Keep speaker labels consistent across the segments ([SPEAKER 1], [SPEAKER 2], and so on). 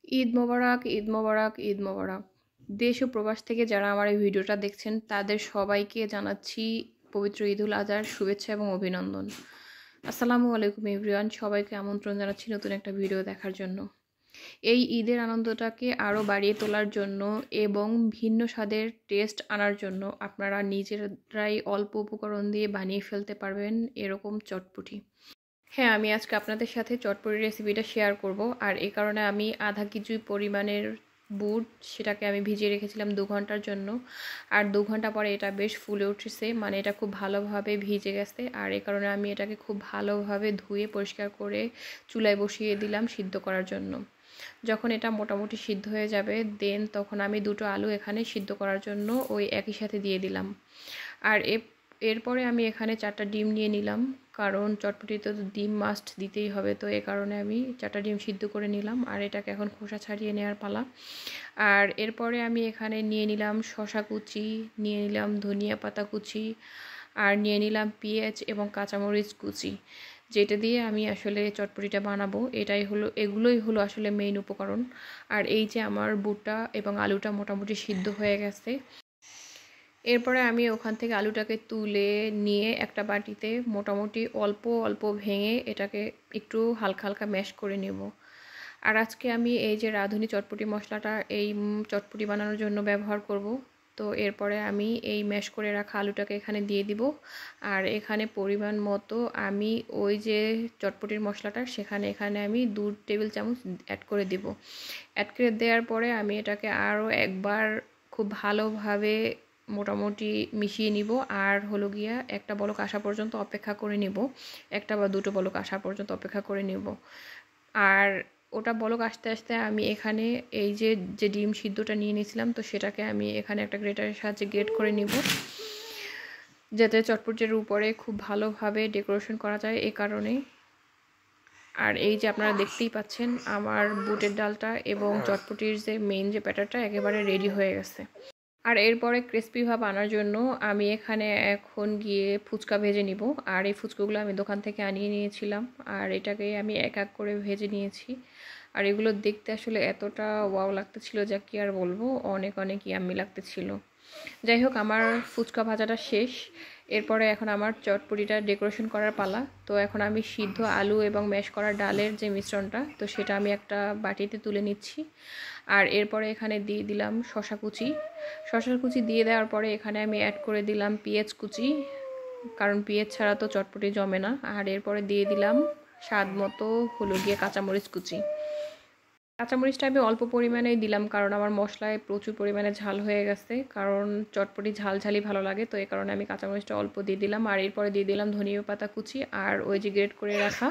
[SPEAKER 1] ঈদ মোবারক, ঈদ মোবারক, ঈদ মোবারক। দেশ ও প্রবাস থেকে যারা আমার এই ভিডিওটা দেখছেন তাদের সবাইকে জানাচ্ছি পবিত্র ঈদুল আজহার শুভেচ্ছা এবং অভিনন্দন। আসসালামু আলাইকুম এভরিওয়ান, সবাইকে আমন্ত্রণ জানাচ্ছি নতুন একটা ভিডিও দেখার জন্য। এই ঈদের আনন্দটাকে আরও বাড়িয়ে তোলার জন্য এবং ভিন্ন স্বাদের টেস্ট আনার জন্য আপনারা নিজেরাই অল্প উপকরণ দিয়ে বানিয়ে ফেলতে পারবেন এরকম চটপটি। হ্যাঁ, আমি আজকে আপনাদের সাথে চটপটি রেসিপিটা শেয়ার করব। আর এই কারণে আমি আধা কেজি পরিমাণের বুট সেটাকে আমি ভিজিয়ে রেখেছিলাম 2 ঘন্টার জন্য। আর 2 ঘন্টা পরে এটা বেশ ফুলে উঠেছে, মানে এটা খুব ভালোভাবে ভিজে গেছে। আর এই কারণে আমি এটাকে খুব ভালোভাবে ধুয়ে পরিষ্কার করে চুলায় বসিয়ে দিলাম সিদ্ধ করার জন্য। যখন এটা মোটামুটি সিদ্ধ হয়ে যাবে তখন আমি 2টো আলু এখানে সিদ্ধ করার জন্য ওই একই সাথে দিয়ে দিলাম। আর এরপরে আমি এখানে 4টা ডিম নিয়ে নিলাম, কারণ চটপটিতে তো ডিম মাস্ট দিতেই হবে। তো এই কারণে আমি 4টা ডিম সিদ্ধ করে নিলাম। আর এটাকে এখন খোসা ছাড়িয়ে নেওয়ার পালা। আর এরপরে আমি এখানে নিয়ে নিলাম শসা কুচি, নিয়ে নিলাম ধনিয়া পাতা কুচি, আর নিয়ে নিলাম পেঁয়াজ এবং কাঁচামরিচ কুচি, যেটা দিয়ে আমি আসলে চটপটিটা বানাবো। এগুলোই হলো আসলে মেইন উপকরণ। আর এই যে আমার বুটটা এবং আলুটা মোটামুটি সিদ্ধ হয়ে গেছে। এরপরে আমি ওখান থেকে আলুটাকে তুলে নিয়ে একটা বাটিতে মোটামুটি অল্প অল্প ভেঙে এটাকে একটু হালকা হালকা ম্যাশ করে নেব। আর আজকে আমি এই যে রাঁধুনি চটপটি মশলাটা এই চটপটি বানানোর জন্য ব্যবহার করব। তো এরপরে আমি এই ম্যাশ করে রাখা আলুটাকে এখানে দিয়ে দিব। আর এখানে পরিমাণ মতো আমি ওই যে চটপটির মশলাটা এখানে আমি 2 টেবিল চামচ অ্যাড করে দিব। অ্যাড করে দেওয়ার পরে আমি এটাকে আরও একবার খুব ভালোভাবে মোটামুটি মিশিয়ে নিব। আর হলো গিয়া একটা বলক আসা পর্যন্ত অপেক্ষা করে নিব, একটা বা 2টো বলক আসা পর্যন্ত অপেক্ষা করে নিব। আর ওটা বলক আসতে আসতে আমি এখানে এই যে ডিম সিদ্ধটা নিয়ে নিয়েছিলাম, তো সেটাকে আমি এখানে একটা গ্রেটারের সাহায্যে গ্রেট করে নিব, যাতে চটপটির উপরে খুব ভালোভাবে ডেকোরেশন করা যায় এই কারণে। আর এই যে আপনারা দেখতেই পাচ্ছেন আমার বুটের ডালটা এবং চটপটির যে মেইন যে ব্যাটারটা একেবারে রেডি হয়ে গেছে। আর এরপরে ক্রিস্পি ভাব আনার জন্য আমি এখানে এখন গিয়ে ফুচকা ভেজে নিব। আর এই ফুচকাগুলো আমি দোকান থেকে আনিয়ে নিয়েছিলাম, আর এটাকে আমি এক এক করে ভেজে নিয়েছি। আর এগুলো দেখতে আসলে এতটা ওয়াও লাগতেছিল যা কি আর বলবো, অনেক অনেক ইয়াম্মি লাগতেছিল। যাই হোক, আমার ফুচকা ভাজাটা শেষ। এরপরে এখন আমার চটপটিটা ডেকোরেশন করার পালা। তো এখন আমি সিদ্ধ আলু এবং ম্যাশ করা ডালের যে মিশ্রণটা, তো সেটা আমি একটা বাটিতে তুলে নিচ্ছি। আর এরপরে এখানে দিয়ে দিলাম শসা কুচি দিয়ে দেওয়ার পরে এখানে আমি অ্যাড করে দিলাম পেঁয়াজ কুচি, কারণ পেঁয়াজ ছাড়া তো চটপটি জমে না। আর এরপরে দিয়ে দিলাম স্বাদ মতো হলো গিয়ে কাঁচামরিচ কুচি। কাঁচামরিচটা আমি অল্প পরিমাণেই দিলাম, কারণ আমার মশলায় প্রচুর পরিমাণে ঝাল হয়ে গেছে, কারণ চটপটি ঝালঝালি ভালো লাগে। তো এই কারণে আমি কাঁচামরিচটা অল্প দিয়ে দিলাম। আর এরপরে দিয়ে দিলাম ধনিয়া পাতা কুচি আর ওই যে গ্রেট করে রাখা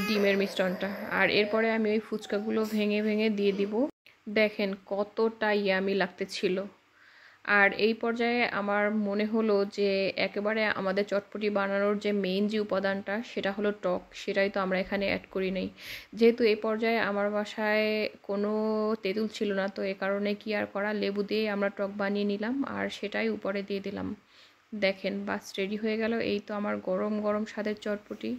[SPEAKER 1] ডিমের মিশ্রণটা। আর এরপরে আমি ওই ফুচকাগুলো ভেঙে ভেঙে দিয়ে দিব। দেখেন কতটা ইয়ামি লাগতেছিল। আর এই পর্যায়ে আমার মনে হলো যে একেবারে আমাদের চটপটি বানানোর যে মেইন যে উপাদানটা সেটা হলো টক, সেটাই তো আমরা এখানে অ্যাড করি নাই। যেহেতু এই পর্যায়ে আমার বাসায় কোনো তেঁতুল ছিল না, তো এই কারণে কি আর করা, লেবু দিয়ে আমরা টক বানিয়ে নিলাম আর সেটাই উপরে দিয়ে দিলাম। দেখেন বাস রেডি হয়ে গেল। এই তো আমার গরম গরম স্বাদের চটপটি।